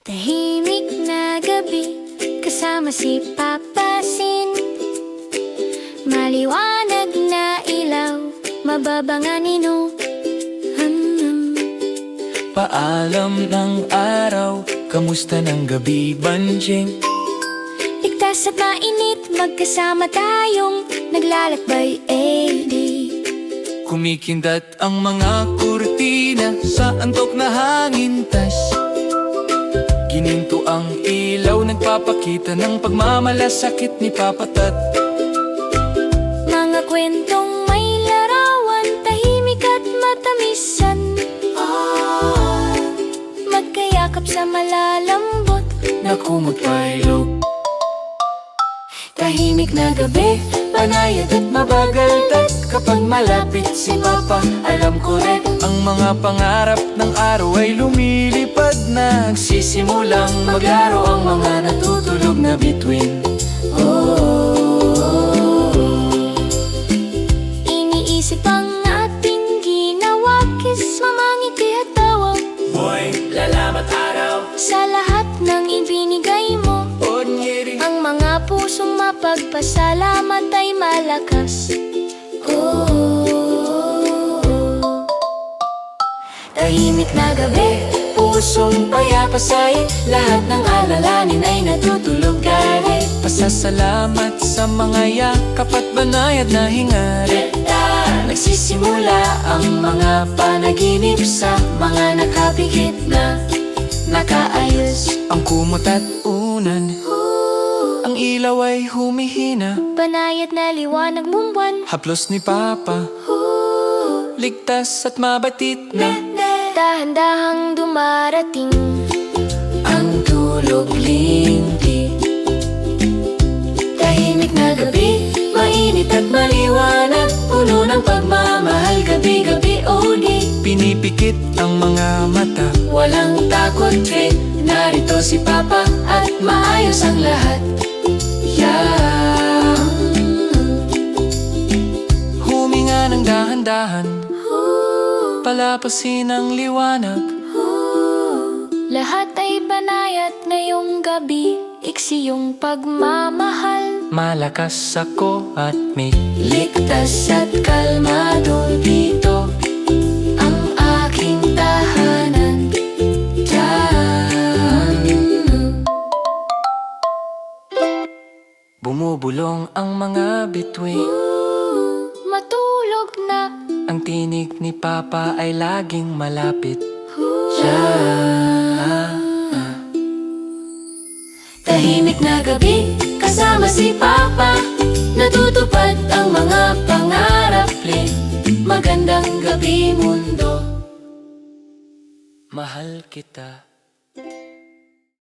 Tahimik na gabi, kasama si Papa Sin. Maliwanag na ilaw, mababang anino. Paalam ng araw, kamusta ng gabi, Banjing? Ligtas at mainit, magkasama tayong naglalakbay, AD. Kumikindat ang mga kurtina sa antok na hangin, tas gininto ang ilaw, nagpapakita ng pagmamalasakit ni Papa Tat. Mga kwentong may larawan, tahimik at matamisan. Magkayakap sa malalambot na kumagpailog. Tahimik na gabi, Panayad at mabagal, tat kapag malapit si Papa, alam ko rin ang mga pangarap ng araw ay lumilipad na. Nagsisimulang maglaro ang mga natutulog na bituin. Iniisip ang ating ginawa, kiss, mamangiti at tawa. Boy, lalamat araw, Sa lahat ng ibinigay mo, onyeri. ang mga pusong mapagpasalamat ay malakas. Tahimik na gabi, Pusong payapasay, lahat ng alalanin ay natutulog gali. Pasasalamat sa mga yakap at banayad na hingali. Nagsisimula ang mga panaginip sa mga nakapikit na nakaayos. Ang kumot at unan, ang ilaw ay humihina. banayad na liwanag mong buwan. Haplos ni Papa, ligtas at mabatit na. Dahan-dahang dumarating Ang tulog linti. tahimik na gabi, Mainit at maliwanag, puno ng pagmamahal, gabi-gabi odi. Pinipikit ang mga mata, walang takot rin. Narito si Papa at maayos ang lahat. Yeah. Huminga ng dahan-dahan, palapasin ang liwanag. lahat ay banayad ngayong gabi, iksi yung pagmamahal. Malakas ako at may Ligtas at kalmado dito ang aking tahanan. Diyan. bumubulong ang mga bituin. Matulog na. Ang tinig ni Papa ay laging malapit. Tahimik na gabi, kasama si Papa, natutupad ang mga pangarap. Magandang gabi, mundo. Mahal kita.